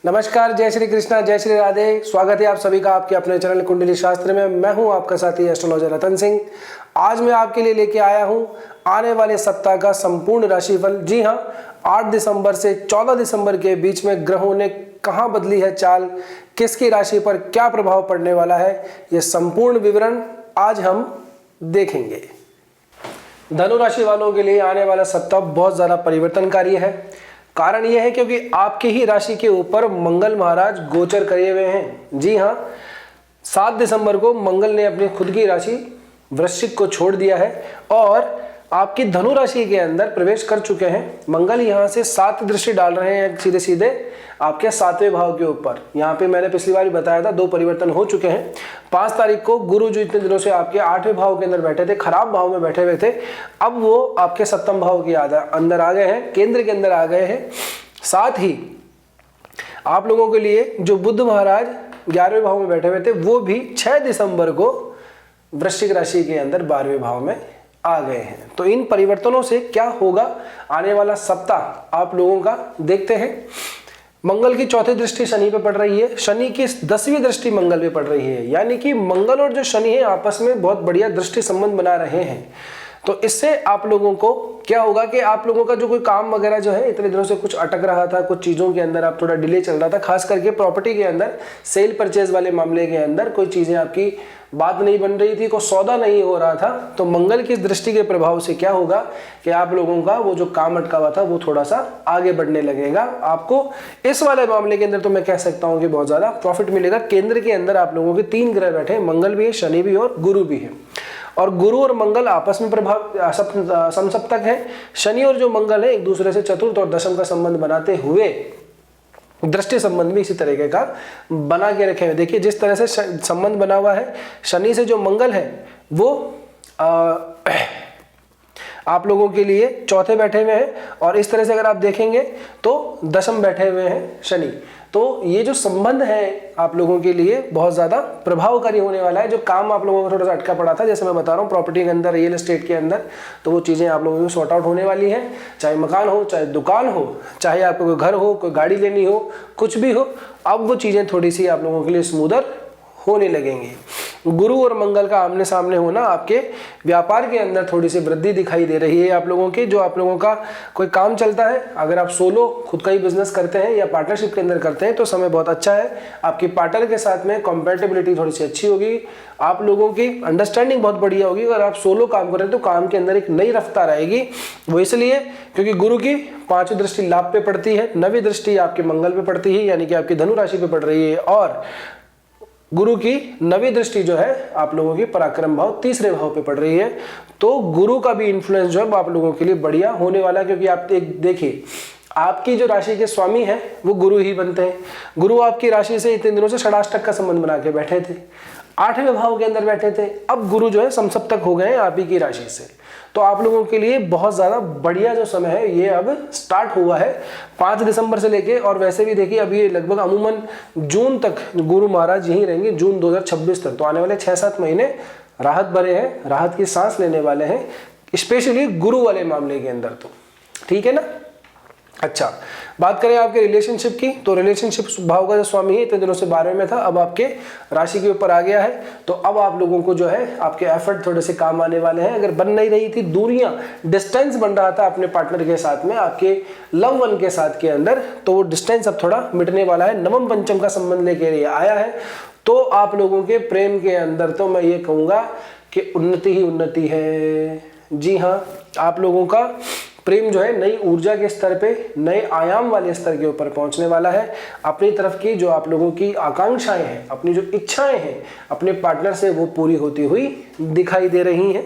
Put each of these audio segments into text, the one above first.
नमस्कार, जय श्री कृष्णा, जय श्री राधे। स्वागत है आप सभी का आपके अपने चैनल कुंडली शास्त्र में। मैं हूं आपका साथी एस्ट्रोलॉजर रतन सिंह। आज मैं आपके लिए लेके आया हूं आने वाले सप्ताह का संपूर्ण राशिफल। जी हां, 8 दिसंबर से 14 दिसंबर के बीच में ग्रहों ने कहां बदली है चाल, किसकी राशि पर क्या प्रभाव पड़ने वाला है, ये संपूर्ण विवरण आज हम देखेंगे। धनु राशि वालों के लिए आने वाला सप्ताह बहुत ज्यादा परिवर्तनकारी है। कारण यह है क्योंकि आपके ही राशि के ऊपर मंगल महाराज गोचर करे हुए हैं। जी हां, 7 दिसंबर को मंगल ने अपनी खुद की राशि वृश्चिक को छोड़ दिया है और आपकी धनु राशि के अंदर प्रवेश कर चुके हैं। मंगल यहां से 7 दृष्टि डाल रहे हैं सीधे सीधे आपके 7वें भाव के ऊपर। यहाँ पे मैंने पिछली बार बताया था 2 परिवर्तन हो चुके हैं। 5 तारीख को गुरु जो इतने दिनों से आपके 8वें भाव के अंदर बैठे थे, खराब भाव में बैठे हुए थे, अब वो आपके 7वें भाव के अंदर आ गए हैं, केंद्र के अंदर आ गए हैं। साथ ही आप लोगों के लिए जो बुध महाराज 11वें भाव में बैठे हुए थे, वो भी 6 दिसंबर को वृश्चिक राशि के अंदर 12वें भाव में आ गए हैं। तो इन परिवर्तनों से क्या होगा आने वाला सप्ताह आप लोगों का, देखते हैं। मंगल की 4थी दृष्टि शनि पे पड़ रही है, शनि की 10वीं दृष्टि मंगल पे पड़ रही है, यानी कि मंगल और जो शनि है आपस में बहुत बढ़िया दृष्टि संबंध बना रहे हैं। तो इससे आप लोगों को क्या होगा कि आप लोगों का जो कोई काम वगैरह जो है इतने दिनों से कुछ अटक रहा था, कुछ चीज़ों के अंदर आप थोड़ा डिले चल रहा था, खास करके प्रॉपर्टी के अंदर सेल परचेज वाले मामले के अंदर कोई चीज़ें आपकी बात नहीं बन रही थी, कोई सौदा नहीं हो रहा था। तो मंगल की इस दृष्टि के प्रभाव से क्या होगा कि आप लोगों का वो जो काम अटका हुआ था वो थोड़ा सा आगे बढ़ने लगेगा। आपको इस वाले मामले के अंदर तो मैं कह सकता हूँ कि बहुत ज़्यादा प्रॉफिट मिलेगा। केंद्र के अंदर आप लोगों के 3 ग्रह बैठे हैं, मंगल भी है, शनि भी और गुरु भी है। और गुरु और मंगल आपस में प्रभाव समसप्तक है। शनि और जो मंगल है एक दूसरे से चतुर्थ और दशम का संबंध बनाते हुए दृष्टि संबंध भी इसी तरीके का बना के रखे हुए। देखिए जिस तरह से संबंध बना हुआ है, शनि से जो मंगल है वो आप लोगों के लिए 4थे बैठे हुए हैं और इस तरह से अगर आप देखेंगे तो दशम बैठे हुए हैं शनि। तो ये जो संबंध है आप लोगों के लिए बहुत ज़्यादा प्रभावकारी होने वाला है। जो काम आप लोगों को थोड़ा सा अटका पड़ा था, जैसे मैं बता रहा हूँ प्रॉपर्टी के अंदर, रियल एस्टेट के अंदर, तो वो चीज़ें आप लोगों को सॉर्ट आउट होने वाली हैं। चाहे मकान हो, चाहे दुकान हो, चाहे आपको कोई घर हो, कोई गाड़ी लेनी हो, कुछ भी हो, अब वो चीज़ें थोड़ी सी आप लोगों के लिए स्मूदर होने लगेंगी। गुरु और मंगल का आमने सामने होना आपके व्यापार के अंदर थोड़ी सी वृद्धि दिखाई दे रही है आप लोगों की। जो आप लोगों का कोई काम चलता है, अगर आप सोलो खुद का ही बिजनेस करते हैं या पार्टनरशिप के अंदर करते हैं तो समय बहुत अच्छा है। आपकी पार्टनर के साथ में कंपैटिबिलिटी थोड़ी सी अच्छी होगी, आप लोगों की अंडरस्टैंडिंग बहुत बढ़िया होगी। अगर आप सोलो काम कर रहे हैं तो काम के अंदर एक नई रफ्तार आएगी। वो इसलिए क्योंकि गुरु की 5वीं दृष्टि लाभ पे पड़ती है, 9वीं दृष्टि आपके मंगल पे पड़ती है, यानी कि आपकी धनु राशि पे पड़ रही है। और गुरु की 9वीं दृष्टि जो है आप लोगों की पराक्रम भाव 3रे भाव पे पड़ रही है। तो गुरु का भी इन्फ्लुएंस जो है आप लोगों के लिए बढ़िया होने वाला है, क्योंकि आप देखिए आपकी जो राशि के स्वामी है वो गुरु ही बनते हैं। गुरु आपकी राशि से इतने दिनों से षडाष्टक का संबंध बना के बैठे थे, 8वें भाव के अंदर बैठे थे, अब गुरु जो है समसप्तक हो गए हैं आप ही की राशि से। तो आप लोगों के लिए बहुत ज़्यादा बढ़िया जो समय है ये अब स्टार्ट हुआ है 5 दिसंबर से लेके। और वैसे भी देखिए अभी लगभग अमूमन जून तक गुरु महाराज यहीं रहेंगे, जून 2026 तक। तो आने वाले 6-7 महीने राहत भरे हैं, राहत की सांस लेने वाले हैं, स्पेशली गुरु वाले मामले के अंदर। तो ठीक है ना। अच्छा, बात करें आपके रिलेशनशिप की, तो रिलेशनशिप भाव का जो स्वामी है इतने दिनों से 12वें में था, अब आपके राशि के ऊपर आ गया है। तो अब आप लोगों को जो है आपके एफर्ट थोड़े से काम आने वाले हैं। अगर बन नहीं रही थी दूरियां, डिस्टेंस बन रहा था अपने पार्टनर के साथ में, आपके लव वन के साथ के अंदर, तो वो डिस्टेंस अब थोड़ा मिटने वाला है। नवम पंचम का संबंध लेके ये आया है। तो आप लोगों के प्रेम के अंदर तो मैं ये कहूँगा कि उन्नति ही उन्नति है। जी हाँ, आप लोगों का प्रेम जो है नई ऊर्जा के स्तर पे, नए आयाम वाले स्तर के ऊपर पहुंचने वाला है। अपनी तरफ की जो आप लोगों की आकांक्षाएं हैं, अपनी जो इच्छाएं हैं अपने पार्टनर से, वो पूरी होती हुई दिखाई दे रही हैं।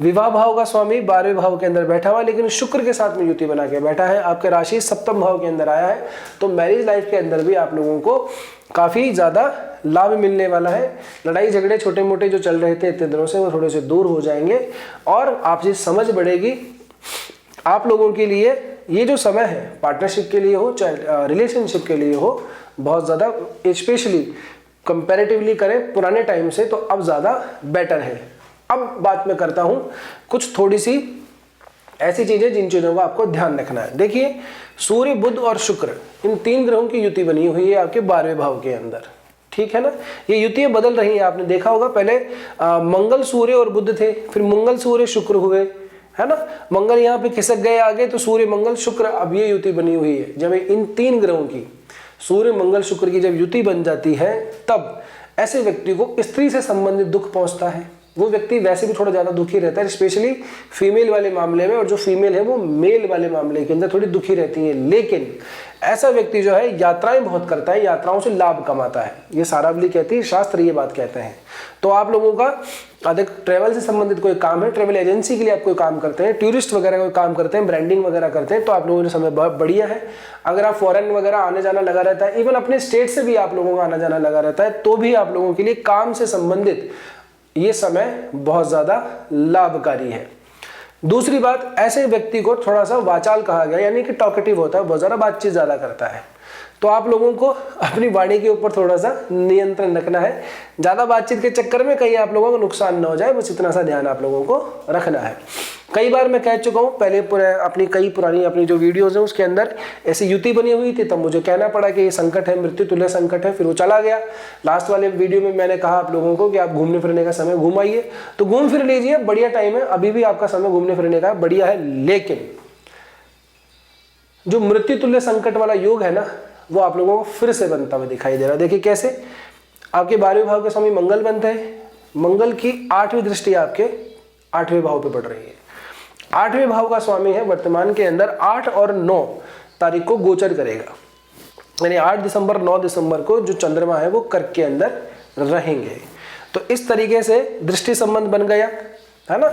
विवाह भाव का स्वामी 12वें भाव के अंदर बैठा हुआ, लेकिन शुक्र के साथ में युति बना के बैठा है। आपके राशि 7वें भाव के अंदर आया है। तो मैरिज लाइफ के अंदर भी आप लोगों को काफ़ी ज़्यादा लाभ मिलने वाला है। लड़ाई झगड़े छोटे मोटे जो चल रहे थे इतने दिनों से, वो थोड़े से दूर हो जाएंगे और आपसी समझ बढ़ेगी। आप लोगों के लिए ये जो समय है, पार्टनरशिप के लिए हो चाहे रिलेशनशिप के लिए हो, बहुत ज़्यादा स्पेशली कंपैरेटिवली करें पुराने टाइम से, तो अब ज़्यादा बेटर है। अब बात मैं करता हूँ कुछ थोड़ी सी ऐसी चीजें जिन चीजों का आपको ध्यान रखना है। देखिए सूर्य, बुध और शुक्र, इन 3 ग्रहों की युति बनी हुई है आपके 12वें भाव के अंदर, ठीक है ना। ये युतियां बदल रही हैं, आपने देखा होगा पहले मंगल सूर्य और बुध थे, फिर मंगल सूर्य शुक्र हुए, है ना। मंगल यहाँ पे खिसक गए आगे, तो सूर्य मंगल शुक्र, अब ये युति बनी हुई है। जब इन 3 ग्रहों की, सूर्य मंगल शुक्र की जब युति बन जाती है, तब ऐसे व्यक्ति को स्त्री से संबंधित दुख पहुंचता है। वो व्यक्ति वैसे भी थोड़ा ज्यादा दुखी रहता है, स्पेशली फीमेल वाले मामले में, और जो फीमेल है वो मेल वाले मामले के अंदर थोड़ी दुखी रहती है। लेकिन ऐसा व्यक्ति जो है यात्राएं बहुत करता है, यात्राओं से लाभ कमाता है। ये सारावली कहती है, शास्त्र ये बात कहते हैं। तो आप लोगों का अधिक ट्रेवल से संबंधित कोई काम है, ट्रेवल एजेंसी के लिए आप कोई काम करते हैं, टूरिस्ट वगैरह कोई काम करते हैं, ब्रांडिंग वगैरह करते हैं, तो आप लोगों के समय बहुत बढ़िया है। अगर आप फॉरेन वगैरह आने जाना लगा रहता है, इवन अपने स्टेट से भी आप लोगों का आना जाना लगा रहता है, तो भी आप लोगों के लिए काम से संबंधित ये समय बहुत ज्यादा लाभकारी है। दूसरी बात, ऐसे व्यक्ति को थोड़ा सा वाचाल कहा गया, यानी कि टॉकेटिव होता है, बहुत ज्यादा बातचीत ज्यादा करता है। तो आप लोगों को अपनी वाणी के ऊपर थोड़ा सा नियंत्रण रखना है। ज्यादा बातचीत के चक्कर में कहीं आप लोगों को नुकसान न हो जाए, बस इतना सा ध्यान आप लोगों को रखना है। कई बार मैं कह चुका हूँ, पहले अपनी कई पुरानी अपनी जो वीडियोज हैं उसके अंदर ऐसी युति बनी हुई थी, तब मुझे कहना पड़ा कि ये संकट है, मृत्यु तुल्य संकट है, फिर वो चला गया। लास्ट वाले वीडियो में मैंने कहा आप लोगों को कि आप घूमने फिरने का समय घुमाइए, तो घूम फिर लीजिए, बढ़िया टाइम है, अभी भी आपका समय घूमने फिरने का बढ़िया है। लेकिन जो मृत्यु तुल्य संकट वाला योग है ना, वो आप लोगों को फिर से बनता हुआ दिखाई दे रहा है। देखिए कैसे, आपके 12वें भाव के स्वामी मंगल बनते हैं, मंगल की 8वीं दृष्टि आपके 8वें भाव पे पड़ रही है। 8वें भाव का स्वामी है वर्तमान के अंदर 8 और 9 तारीख को गोचर करेगा, यानी 8 दिसंबर 9 दिसंबर को जो चंद्रमा है वो कर्क के अंदर रहेंगे। तो इस तरीके से दृष्टि संबंध बन गया, है ना,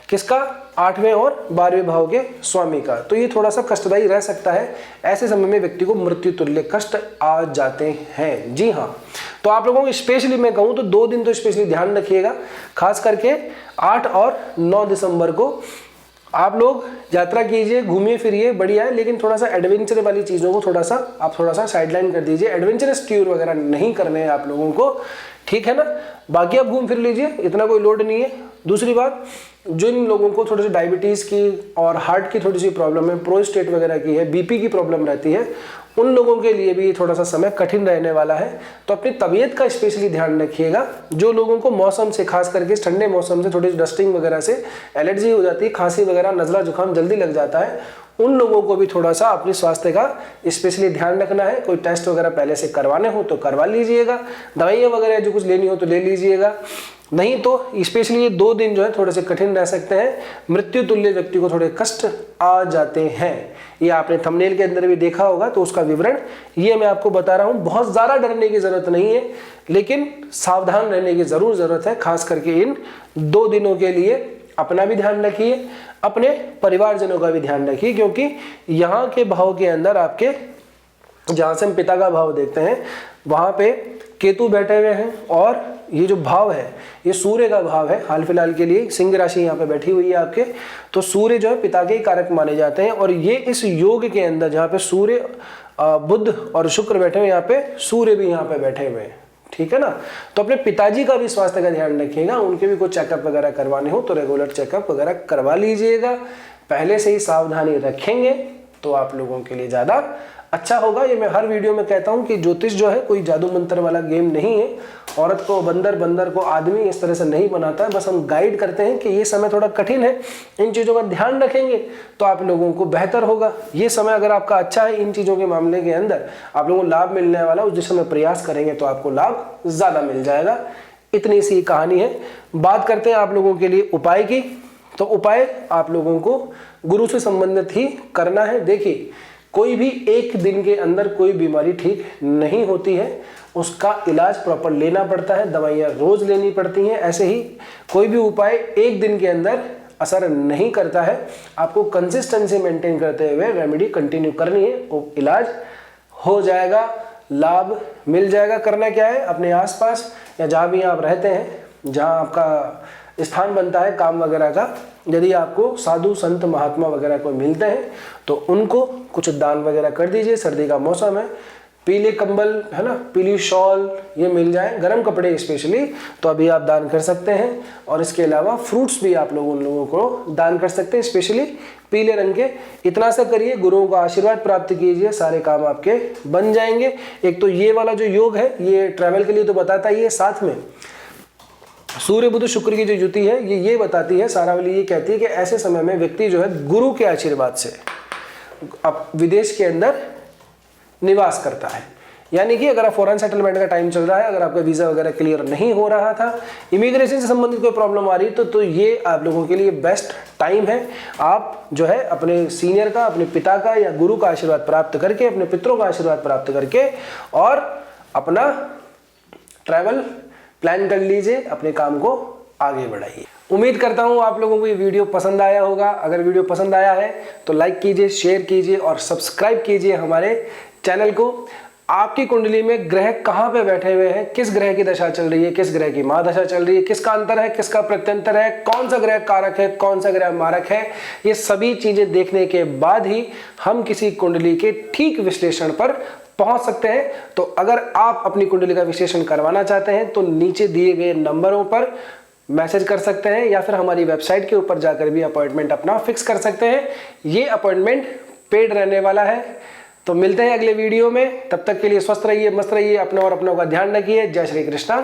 किसका, 8वें और 12वें भाव के स्वामी का। तो ये थोड़ा सा कष्टदायी रह सकता है। ऐसे समय में व्यक्ति को मृत्यु तुल्य कष्ट आ जाते हैं। जी हाँ, तो आप लोगों को स्पेशली मैं कहूँ तो 2 दिन तो स्पेशली ध्यान रखिएगा, खास करके 8 और 9 दिसंबर को आप लोग यात्रा कीजिए, घूमिए फिरिए, बढ़िया है। लेकिन थोड़ा सा एडवेंचर वाली चीज़ों को थोड़ा सा साइडलाइन कर दीजिए। एडवेंचरस टूर वगैरह नहीं करने हैं आप लोगों को, ठीक है ना। बाकी आप घूम फिर लीजिए, इतना कोई लोड नहीं है। दूसरी बात, जिन लोगों को थोड़ी सी डायबिटीज़ की और हार्ट की थोड़ी सी प्रॉब्लम है, प्रोस्टेट वगैरह की है, बीपी की प्रॉब्लम रहती है, उन लोगों के लिए भी थोड़ा सा समय कठिन रहने वाला है। तो अपनी तबीयत का स्पेशली ध्यान रखिएगा। जो लोगों को मौसम से, खास करके ठंडे मौसम से थोड़ी डस्टिंग वगैरह से एलर्जी हो जाती है, खांसी वगैरह, नज़ला जुकाम जल्दी लग जाता है, उन लोगों को भी थोड़ा सा अपने स्वास्थ्य का स्पेशली ध्यान रखना है। कोई टेस्ट वगैरह पहले से करवाने हो तो करवा लीजिएगा, दवाइयाँ वगैरह जो कुछ लेनी हो तो ले लीजिएगा। नहीं तो स्पेशली ये 2 दिन जो है थोड़े से कठिन रह सकते हैं, मृत्यु तुल्य व्यक्ति को थोड़े कष्ट आ जाते हैं। ये आपने थंबनेल के अंदर भी देखा होगा, तो उसका विवरण ये मैं आपको बता रहा हूँ। बहुत ज़्यादा डरने की ज़रूरत नहीं है, लेकिन सावधान रहने की ज़रूर ज़रूरत है। खास करके इन 2 दिनों के लिए अपना भी ध्यान रखिए, अपने परिवारजनों का भी ध्यान रखिए, क्योंकि यहाँ के भाव के अंदर आपके, जहाँ से हम पिता का भाव देखते हैं, वहाँ पे केतु बैठे हुए हैं, और ये जो भाव है ये सूर्य का भाव है। हाल फिलहाल के लिए सिंह राशि यहाँ पे बैठी हुई है आपके, तो सूर्य जो है पिता के कारक माने जाते हैं। और ये इस योग के अंदर जहाँ पे सूर्य, बुध और शुक्र बैठे हुए, यहाँ पे सूर्य भी यहाँ पे बैठे हुए हैं, ठीक है ना। तो अपने पिताजी का भी स्वास्थ्य का ध्यान रखिएगा, उनके भी कुछ चेकअप वगैरह करवाने हो तो रेगुलर चेकअप वगैरह करवा लीजिएगा। पहले से ही सावधानी रखेंगे तो आप लोगों के लिए ज़्यादा अच्छा होगा। ये मैं हर वीडियो में कहता हूँ कि ज्योतिष जो है कोई जादू मंत्र वाला गेम नहीं है। औरत को बंदर, बंदर को आदमी इस तरह से नहीं बनाता है। बस हम गाइड करते हैं कि ये समय थोड़ा कठिन है, इन चीज़ों का ध्यान रखेंगे तो आप लोगों को बेहतर होगा। ये समय अगर आपका अच्छा है, इन चीज़ों के मामले के अंदर आप लोगों को लाभ मिलने वाला, उस दिशा में प्रयास करेंगे तो आपको लाभ ज़्यादा मिल जाएगा। इतनी सी कहानी है। बात करते हैं आप लोगों के लिए उपाय की। तो उपाय आप लोगों को गुरु से संबंधित ही करना है। देखिए, कोई भी एक दिन के अंदर कोई बीमारी ठीक नहीं होती है, उसका इलाज प्रॉपर लेना पड़ता है, दवाइयाँ रोज लेनी पड़ती हैं। ऐसे ही कोई भी उपाय एक दिन के अंदर असर नहीं करता है। आपको कंसिस्टेंसी मेंटेन करते हुए रेमेडी कंटिन्यू करनी है, वो इलाज हो जाएगा, लाभ मिल जाएगा। करना क्या है, अपने आसपास या जहाँ भी आप रहते हैं, जहाँ आपका स्थान बनता है काम वगैरह का, यदि आपको साधु संत महात्मा वगैरह कोई मिलते हैं तो उनको कुछ दान वगैरह कर दीजिए। सर्दी का मौसम है, पीले कंबल है ना, पीली शॉल ये मिल जाए, गर्म कपड़े स्पेशली, तो अभी आप दान कर सकते हैं। और इसके अलावा फ्रूट्स भी आप लोग उन लोगों को दान कर सकते हैं, स्पेशली पीले रंग के। इतना सा करिए, गुरुओं का आशीर्वाद प्राप्त कीजिए, सारे काम आपके बन जाएंगे। एक तो ये वाला जो योग है ये ट्रैवल के लिए तो बताता ही है, साथ में सूर्य बुध शुक्र की जो युति है ये बताती है, सारावली ये कहती है कि ऐसे समय में व्यक्ति जो है गुरु के आशीर्वाद से अब विदेश के अंदर निवास करता है। यानी कि अगर आप फॉरेन सेटलमेंट का टाइम चल रहा है, अगर आपका वीजा वगैरह क्लियर नहीं हो रहा था, इमिग्रेशन से संबंधित कोई प्रॉब्लम आ रही तो ये आप लोगों के लिए बेस्ट टाइम है। आप जो है अपने सीनियर का, अपने पिता का या गुरु का आशीर्वाद प्राप्त करके, अपने पितरों का आशीर्वाद प्राप्त करके और अपना ट्रैवल प्लान कर लीजिए, अपने काम को आगे बढ़ाइए। उम्मीद करता हूं आप लोगों को ये वीडियो पसंद आया होगा। अगर वीडियो पसंद आया है तो लाइक कीजिए, शेयर कीजिए और सब्सक्राइब कीजिए हमारे चैनल को। आपकी कुंडली में ग्रह कहां पे बैठे हुए हैं, किस ग्रह की दशा चल रही है, किस ग्रह की महादशा चल रही है, किसका अंतर है, किसका प्रत्यंतर है, कौन सा ग्रह कारक है, कौन सा ग्रह मारक है, ये सभी चीजें देखने के बाद ही हम किसी कुंडली के ठीक विश्लेषण पर पहुंच सकते हैं। तो अगर आप अपनी कुंडली का विश्लेषण करवाना चाहते हैं तो नीचे दिए गए नंबरों पर मैसेज कर सकते हैं या फिर हमारी वेबसाइट के ऊपर जाकर भी अपॉइंटमेंट अपना फिक्स कर सकते हैं। ये अपॉइंटमेंट पेड रहने वाला है। तो मिलते हैं अगले वीडियो में, तब तक के लिए स्वस्थ रहिए, मस्त रहिए, अपने और अपनों का ध्यान रखिए। जय श्री कृष्णा।